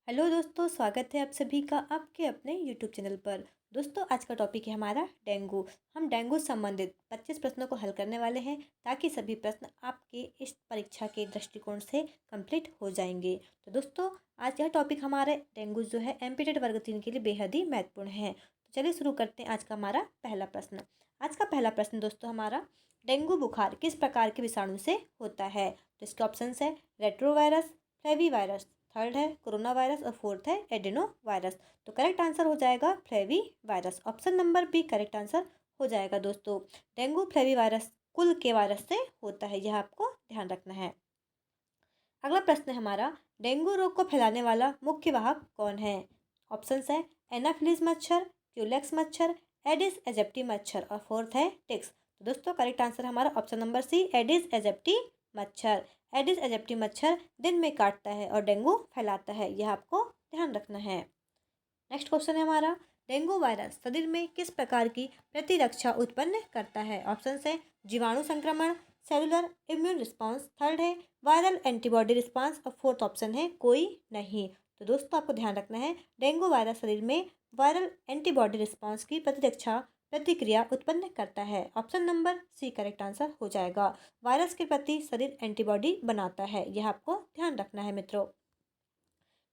Hello दोस्तों, स्वागत है आप सभी का आपके अपने यूट्यूब चैनल पर। दोस्तों, आज का टॉपिक है हमारा डेंगू। हम डेंगू संबंधित 25 प्रश्नों को हल करने वाले हैं ताकि सभी प्रश्न आपके इस परीक्षा के दृष्टिकोण से कंप्लीट हो जाएंगे। तो दोस्तों, आज यह टॉपिक हमारे डेंगू जो है एमपीटेड वर्ग 3 के लिए बेहद ही महत्वपूर्ण है। तो चलिए शुरू करते हैं आज का हमारा पहला प्रश्न। आज का पहला प्रश्न दोस्तों हमारा, डेंगू बुखार किस प्रकार के विषाणु से होता है? तो इसके ऑप्शन है रेट्रोवायरस, फ्लेवी वायरस, थर्ड है कोरोना वायरस और फोर्थ है एडेनो वायरस। तो करेक्ट आंसर हो जाएगा flavivirus. Option number B correct answer हो जाएगा दोस्तों। डेंगू फ्लेवी वायरस कुल के वायरस से होता है, यह आपको ध्यान रखना है। अगला प्रश्न है हमारा, डेंगू रोग को फैलाने वाला मुख्य वाहक कौन है? ऑप्शन है एनाफिलीज मच्छर, क्यूलेक्स मच्छर, एडिस एजिप्टी मच्छर और फोर्थ है टिक्स। तो दोस्तों करेक्ट आंसर हमारा option number C Aedes aegypti मच्छर। एडिस एजिप्टी मच्छर दिन में काटता है और डेंगू फैलाता है, यह आपको ध्यान रखना है। नेक्स्ट क्वेश्चन है हमारा, डेंगू वायरस शरीर में किस प्रकार की प्रतिरक्षा उत्पन्न करता है? ऑप्शन है जीवाणु संक्रमण, सेलुलर इम्यून रिस्पांस, थर्ड है वायरल एंटीबॉडी रिस्पांस और फोर्थ ऑप्शन है कोई नहीं। तो दोस्तों आपको ध्यान रखना है, डेंगू वायरस शरीर में वायरल एंटीबॉडी रिस्पांस की प्रतिरक्षा प्रतिक्रिया उत्पन्न करता है। Option number C correct answer हो जाएगा। वायरस के प्रति शरीर एंटीबॉडी बनाता है, यह आपको ध्यान रखना है मित्रों।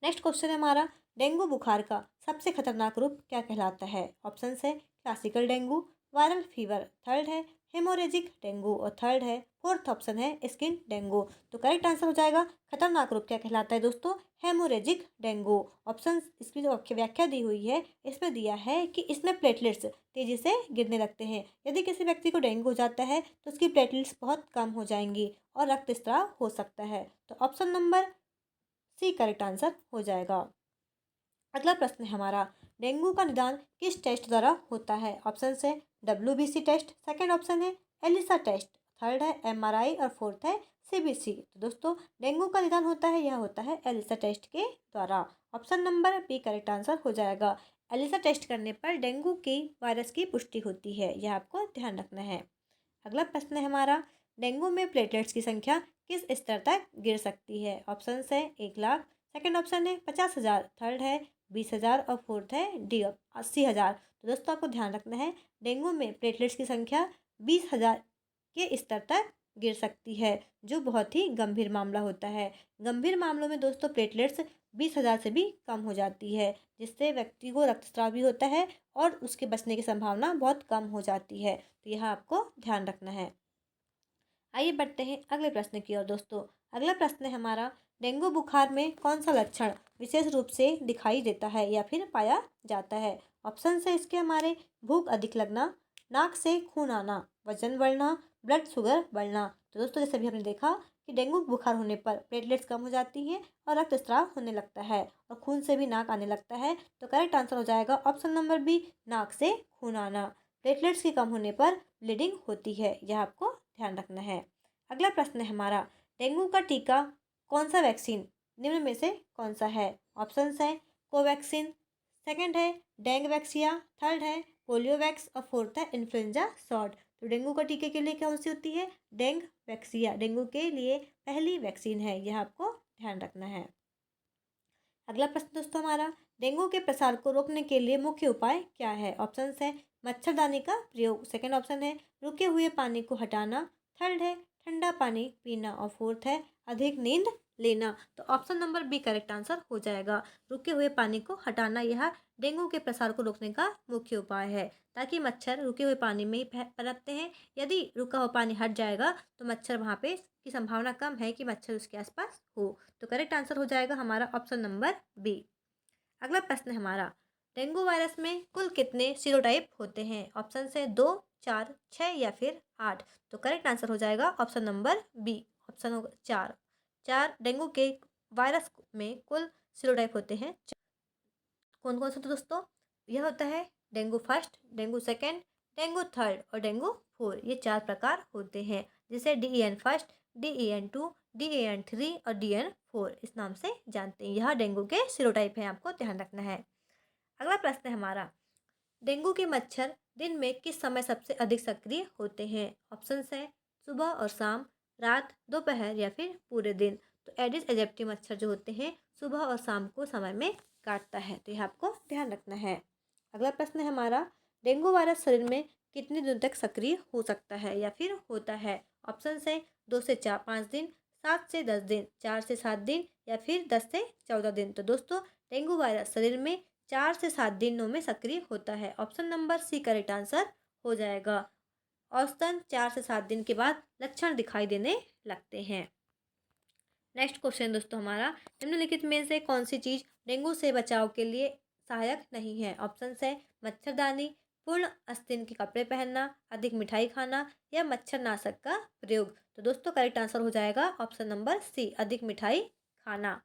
नेक्स्ट क्वेश्चन है हमारा, डेंगू बुखार का सबसे खतरनाक रूप क्या कहलाता है? ऑप्शन है classical dengue, viral fever, third है हेमोरेजिक डेंगू और थर्ड है फोर्थ ऑप्शन है स्किन डेंगू। तो करेक्ट आंसर हो जाएगा खतरनाक रूप क्या कहलाता है दोस्तों? Haemorrhagic dengue. ऑप्शन इसकी जो व्याख्या दी हुई है इसमें दिया है कि इसमें प्लेटलेट्स तेजी से गिरने लगते हैं। यदि किसी व्यक्ति को डेंगू हो जाता है तो उसकी प्लेटलेट्स बहुत कम हो जाएंगी और रक्तस्राव हो सकता है। तो option number C correct answer हो जाएगा। अगला प्रश्न है हमारा, डेंगू का निदान किस टेस्ट द्वारा होता है? ऑप्शन है WBC टेस्ट, सेकंड ऑप्शन है एलिसा टेस्ट, थर्ड है MRI और फोर्थ है CBC। तो दोस्तों डेंगू का निदान होता है, यह होता है एलिसा टेस्ट के द्वारा। Option number B correct answer हो जाएगा। एलिसा टेस्ट करने पर डेंगू की वायरस की पुष्टि होती है, यह आपको ध्यान रखना है। अगला प्रश्न है हमारा, डेंगू में प्लेटलेट्स की संख्या किस स्तर तक गिर सकती है? ऑप्शन है 1 लाख, सेकंड ऑप्शन है 50,000, थर्ड है 20,000 और फोर्थ है डी 80,000। तो दोस्तों आपको ध्यान रखना है, डेंगू में प्लेटलेट्स की संख्या 20,000 के स्तर तक गिर सकती है, जो बहुत ही गंभीर मामला होता है। गंभीर मामलों में दोस्तों प्लेटलेट्स 20,000 से भी कम हो जाती है, जिससे व्यक्ति को रक्तस्राव भी होता है और उसके बचने की संभावना बहुत कम हो जाती है। तो यह आपको ध्यान रखना है। आइए बढ़ते हैं अगले प्रश्न की ओर दोस्तों। अगला प्रश्न है हमारा, डेंगू बुखार में कौन सा लक्षण विशेष रूप से दिखाई देता है या फिर पाया जाता है? ऑप्शन है इसके हमारे भूख अधिक लगना, नाक से खून आना, वजन बढ़ना, ब्लड शुगर बढ़ना। तो दोस्तों जैसे भी हमने देखा कि डेंगू बुखार होने पर प्लेटलेट्स कम हो जाती हैं और रक्तस्राव होने लगता है और खून से भी नाक आने लगता है। तो करेक्ट आंसर हो जाएगा ऑप्शन नंबर बी, नाक से खून आना। प्लेटलेट्स के कम होने पर ब्लीडिंग होती है, यह आपको ध्यान रखना है। अगला प्रश्न है हमारा, डेंगू का टीका कौन सा वैक्सीन निम्न में से कौन सा है? ऑप्शन है कोवैक्सीन, सेकंड है डेंग वैक्सिया, थर्ड है पोलियोवैक्स और फोर्थ है इन्फ्लुएंजा शॉट। तो डेंगू का टीके के लिए कौन सी होती है? डेंग वैक्सिया डेंगू के लिए पहली वैक्सीन है, यह आपको ध्यान रखना है। अगला प्रश्न दोस्तों हमारा, डेंगू के प्रसार को रोकने के लिए मुख्य उपाय क्या है? ऑप्शन है मच्छरदानी का प्रयोग, सेकेंड ऑप्शन है रुके हुए पानी को हटाना, थर्ड है ठंडा पानी पीना और फोर्थ है अधिक नींद लेना। तो option number B correct answer हो जाएगा। रुके हुए पानी को हटाना यह डेंगू के प्रसार को रोकने का मुख्य उपाय है, ताकि मच्छर रुके हुए पानी में ही पनपते हैं। यदि रुका हुआ पानी हट जाएगा तो मच्छर वहाँ पे की संभावना कम है कि मच्छर उसके आसपास हो। तो करेक्ट आंसर हो जाएगा हमारा ऑप्शन नंबर बी। अगला प्रश्न है हमारा, डेंगू वायरस में कुल कितने सीरोटाइप होते हैं? ऑप्शन है 2, 4, 6 या फिर 8। तो करेक्ट आंसर हो जाएगा ऑप्शन नंबर बी, ऑप्शन होगा 4। 4 डेंगू के वायरस में कुल सीरोटाइप होते हैं। कौन कौन सा? तो दोस्तों यह होता है dengue first, dengue second, dengue third और डेंगू 4। ये 4 प्रकार होते हैं, जिसे DEN फर्स्ट, DEN 2, DEN 3 और DEN 4 इस नाम से जानते हैं। यह डेंगू के सीरोटाइप हैं, आपको ध्यान रखना है। अगला प्रश्न है हमारा, डेंगू के मच्छर दिन में किस समय सबसे अधिक सक्रिय होते हैं? ऑप्शन है सुबह और शाम, रात, दोपहर या फिर पूरे दिन। तो एडिस एजिप्टी मच्छर जो होते हैं सुबह और शाम को समय में काटता है, तो यह आपको ध्यान रखना है। अगला प्रश्न है हमारा, डेंगू वायरस शरीर में कितने दिन तक सक्रिय हो सकता है या फिर होता है? ऑप्शन है 2 से 5 दिन, 7 से 10 दिन, 4 से 7 दिन या फिर 10 से 14 दिन। तो दोस्तों डेंगू वायरस शरीर में 4 से 7 दिनों में सक्रिय होता है। Option number C correct answer हो जाएगा। औसतन 4 से 7 दिन के बाद लक्षण दिखाई देने लगते हैं। नेक्स्ट क्वेश्चन दोस्तों हमारा, निम्नलिखित में से कौन सी चीज़ डेंगू से बचाव के लिए सहायक नहीं है? ऑप्शन है मच्छरदानी, पूर्ण आस्तीन के कपड़े पहनना, अधिक मिठाई खाना या मच्छरनाशक का प्रयोग। तो दोस्तों करेक्ट आंसर हो जाएगा ऑप्शन नंबर सी, अधिक मिठाई खाना।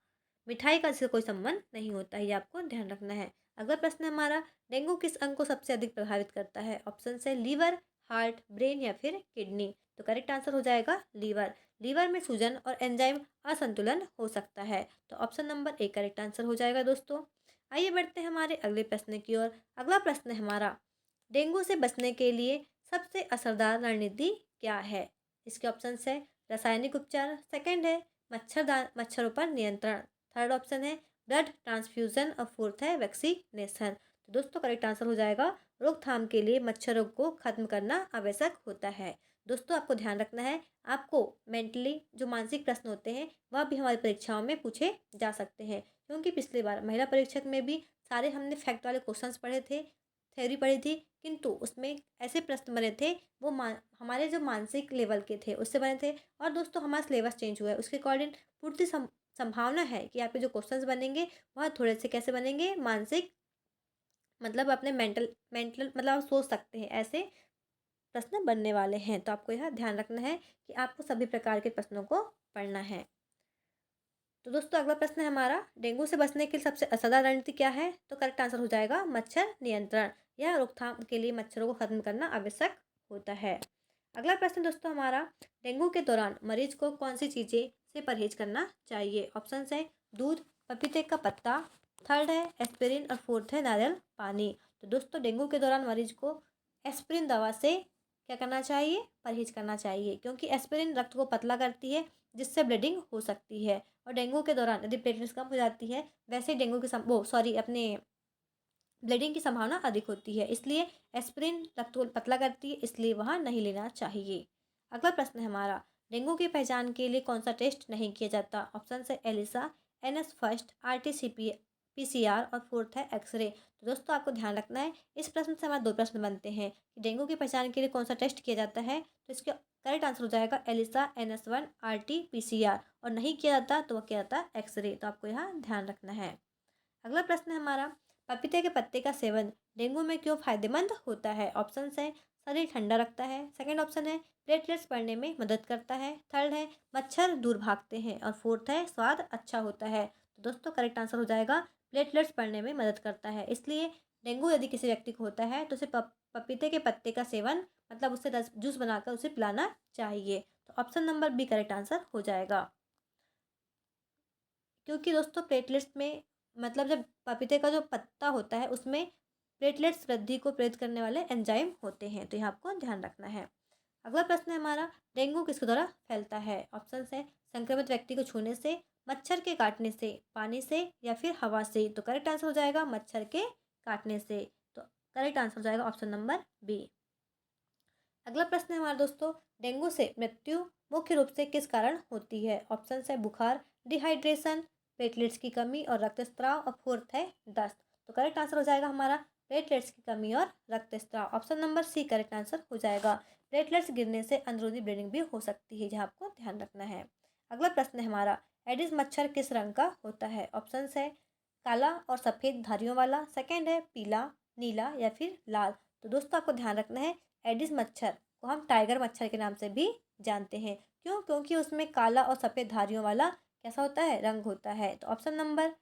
मिठाई का इससे कोई संबंध नहीं होता है, ये आपको ध्यान रखना है। अगला प्रश्न है हमारा, डेंगू किस अंग को सबसे अधिक प्रभावित करता है? ऑप्शन है लीवर, हार्ट, ब्रेन या फिर किडनी। तो करेक्ट आंसर हो जाएगा लीवर। लीवर में सूजन और एंजाइम असंतुलन हो सकता है, तो option number A correct answer हो जाएगा दोस्तों। आइए बढ़ते हैं हमारे अगले प्रश्न की ओर। अगला प्रश्न है हमारा, डेंगू से बचने के लिए सबसे असरदार रणनीति क्या है? इसके ऑप्शन है रासायनिक उपचार, सेकंड है मच्छरों पर नियंत्रण, थर्ड ऑप्शन है ब्लड ट्रांसफ्यूजन और फोर्थ है वैक्सीनेशन। तो दोस्तों करेक्ट आंसर हो जाएगा रोकथाम के लिए मच्छरों को खत्म करना आवश्यक होता है। दोस्तों आपको ध्यान रखना है, आपको मेंटली जो मानसिक प्रश्न होते हैं वह भी हमारी परीक्षाओं में पूछे जा सकते हैं, क्योंकि पिछली बार महिला परीक्षक में भी सारे हमने फैक्ट वाले क्वेश्चंस पढ़े थे, थ्योरी पढ़ी थी, किंतु उसमें ऐसे प्रश्न बने थे वो हमारे जो मानसिक लेवल के थे उससे बने थे। और दोस्तों हमारा सिलेबस चेंज हुआ है, उसके अकॉर्डिंग पूर्ति संभावना है कि आपके जो क्वेश्चंस बनेंगे वह थोड़े से कैसे बनेंगे, मानसिक मतलब अपने मेंटल मेंटल मतलब आप सोच सकते हैं ऐसे प्रश्न बनने वाले हैं। तो आपको यह ध्यान रखना है कि आपको सभी प्रकार के प्रश्नों को पढ़ना है। तो दोस्तों अगला प्रश्न है हमारा, डेंगू से बचने के लिए सबसे असरदार रणनीति क्या है? तो करेक्ट आंसर हो जाएगा मच्छर नियंत्रण। यह रोकथाम के लिए मच्छरों को खत्म करना आवश्यक होता है। अगला प्रश्न दोस्तों हमारा, डेंगू के दौरान मरीज को कौन सी चीज़ें से परहेज करना चाहिए? ऑप्शन है दूध, पपीते का पत्ता, थर्ड है एस्पिरिन और फोर्थ है नारियल पानी। तो दोस्तों डेंगू के दौरान मरीज को एस्पिरिन दवा से क्या करना चाहिए? परहेज करना चाहिए, क्योंकि एस्पिरिन रक्त को पतला करती है जिससे ब्लीडिंग हो सकती है। और डेंगू के दौरान यदि प्लेटलेट्स कम हो जाती है, वैसे ही डेंगू की अपने ब्लीडिंग की संभावना अधिक होती है, इसलिए एस्पिरिन रक्त को पतला करती है, इसलिए वह नहीं लेना चाहिए। अगला प्रश्न है हमारा, डेंगू की पहचान के लिए कौन सा टेस्ट नहीं किया जाता? ऑप्शन है एलिसा, एनएस फर्स्ट, आरटीसीपी पीसीआर और फोर्थ है एक्सरे। तो दोस्तों आपको ध्यान रखना है, इस प्रश्न से हमारे दो प्रश्न बनते हैं कि डेंगू की पहचान के लिए कौन सा टेस्ट किया जाता है। तो इसका करेक्ट आंसर हो जाएगा एलिसा, NS1, RT PCR, और नहीं किया जाता तो वह किया जाता एक्सरे। तो आपको यहाँ ध्यान रखना है। अगला प्रश्न है हमारा, पपीते के पत्ते का सेवन डेंगू में क्यों फायदेमंद होता है? ऑप्शन है शरीर ठंडा रखता है, सेकंड ऑप्शन है प्लेटलेट्स बढ़ने में मदद करता है, थर्ड है मच्छर दूर भागते हैं और फोर्थ है स्वाद अच्छा होता है। तो दोस्तों करेक्ट आंसर हो जाएगा प्लेटलेट्स बढ़ने में मदद करता है। इसलिए डेंगू यदि किसी व्यक्ति को होता है तो उसे पपीते के पत्ते का सेवन मतलब उससे रस जूस बनाकर उसे पिलाना चाहिए। तो option number B correct answer हो जाएगा, क्योंकि दोस्तों प्लेटलेट्स में मतलब जब पपीते का जो पत्ता होता है उसमें प्लेटलेट्स वृद्धि को प्रेरित करने वाले एंजाइम होते हैं, तो यह आपको ध्यान रखना है। अगला प्रश्न है हमारा, डेंगू किसके द्वारा फैलता है? ऑप्शन है संक्रमित व्यक्ति को छूने से, मच्छर के काटने से, पानी से या फिर हवा से। तो करेक्ट आंसर हो जाएगा मच्छर के काटने से। तो करेक्ट आंसर हो जाएगा ऑप्शन नंबर बी। अगला प्रश्न है हमारा दोस्तों, डेंगू से मृत्यु मुख्य रूप से किस कारण होती है? ऑप्शन है बुखार, डिहाइड्रेशन, प्लेटलेट्स की कमी और रक्तस्राव और फोर्थ है दस्त। तो करेक्ट आंसर हो जाएगा हमारा प्लेटलेट्स की कमी और रक्तस्राव। Option number C correct answer हो जाएगा। प्लेटलेट्स गिरने से अंदरूनी ब्लीडिंग भी हो सकती है, जहाँ आपको ध्यान रखना है। अगला प्रश्न है हमारा, एडिस मच्छर किस रंग का होता है? ऑप्शन है काला और सफ़ेद धारियों वाला, सेकेंड है पीला, नीला या फिर लाल। तो दोस्तों आपको ध्यान रखना है, एडिस मच्छर को हम टाइगर मच्छर के नाम से भी जानते हैं। क्यों? क्योंकि उसमें काला और सफ़ेद धारियों वाला कैसा होता है? रंग होता है। तो option number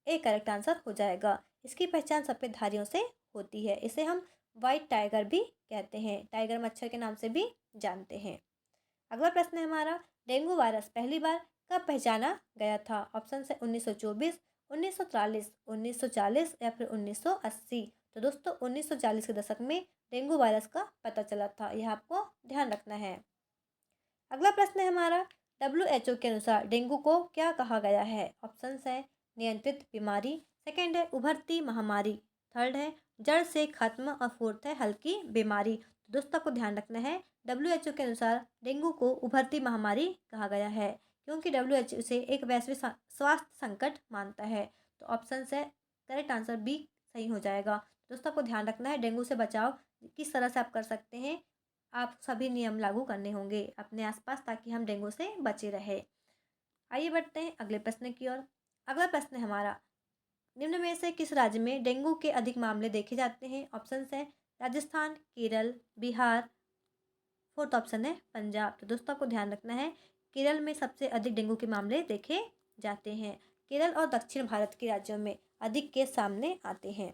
A correct answer हो जाएगा। इसकी पहचान सफ़ेद धारियों से होती है, इसे हम वाइट टाइगर भी कहते हैं, टाइगर मच्छर के नाम से भी जानते हैं। अगला प्रश्न है हमारा, डेंगू वायरस पहली बार कब पहचाना गया था? ऑप्शन है 1924, 1943, 1940 या फिर 1980। तो दोस्तों 1940 के दशक में डेंगू वायरस का पता चला था, यह आपको ध्यान रखना है। अगला प्रश्न है हमारा, WHO के अनुसार डेंगू को क्या कहा गया है? ऑप्शंस है नियंत्रित बीमारी, सेकंड है उभरती महामारी, थर्ड है जड़ से खत्म और फोर्थ है हल्की बीमारी। तो दोस्तों को ध्यान रखना है, WHO के अनुसार डेंगू को उभरती महामारी कहा गया है, क्योंकि WHO इसे एक वैश्विक स्वास्थ्य संकट मानता है। तो ऑप्शन है करेक्ट आंसर बी सही हो जाएगा। दोस्तों को ध्यान रखना है, डेंगू से बचाव किस तरह से आप कर सकते हैं। आप सभी नियम लागू करने होंगे अपने आसपास, ताकि हम डेंगू से बचे रहे। आइए बढ़ते हैं अगले प्रश्न की ओर। अगला प्रश्न है हमारा, निम्न में से किस राज्य में डेंगू के अधिक मामले देखे जाते हैं? ऑप्शन है राजस्थान, केरल, बिहार, फोर्थ ऑप्शन है पंजाब। तो दोस्तों को ध्यान रखना है, केरल में सबसे अधिक डेंगू के मामले देखे जाते हैं। केरल और दक्षिण भारत के राज्यों में अधिक केस सामने आते हैं।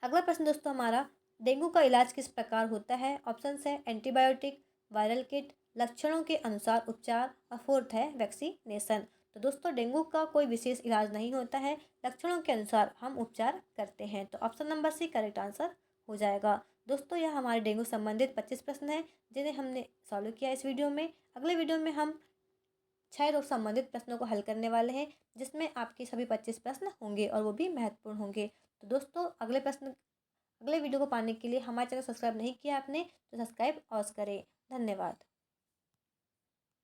अगला प्रश्न दोस्तों हमारा, डेंगू का इलाज किस प्रकार होता है? ऑप्शन है एंटीबायोटिक, वायरल किट, लक्षणों के अनुसार उपचार और फोर्थ है वैक्सीनेशन। तो दोस्तों डेंगू का कोई विशेष इलाज नहीं होता है, लक्षणों के अनुसार हम उपचार करते हैं। तो option number C correct answer हो जाएगा। दोस्तों यह हमारे डेंगू संबंधित 25 प्रश्न हैं जिन्हें हमने सॉल्व किया इस वीडियो में। अगले वीडियो में हम 6 रोग संबंधित प्रश्नों को हल करने वाले हैं, जिसमें आपके सभी 25 प्रश्न होंगे और वो भी महत्वपूर्ण होंगे। तो दोस्तों अगले वीडियो को पाने के लिए हमारे चैनल सब्सक्राइब नहीं किया आपने तो सब्सक्राइब अवश्य करें। धन्यवाद।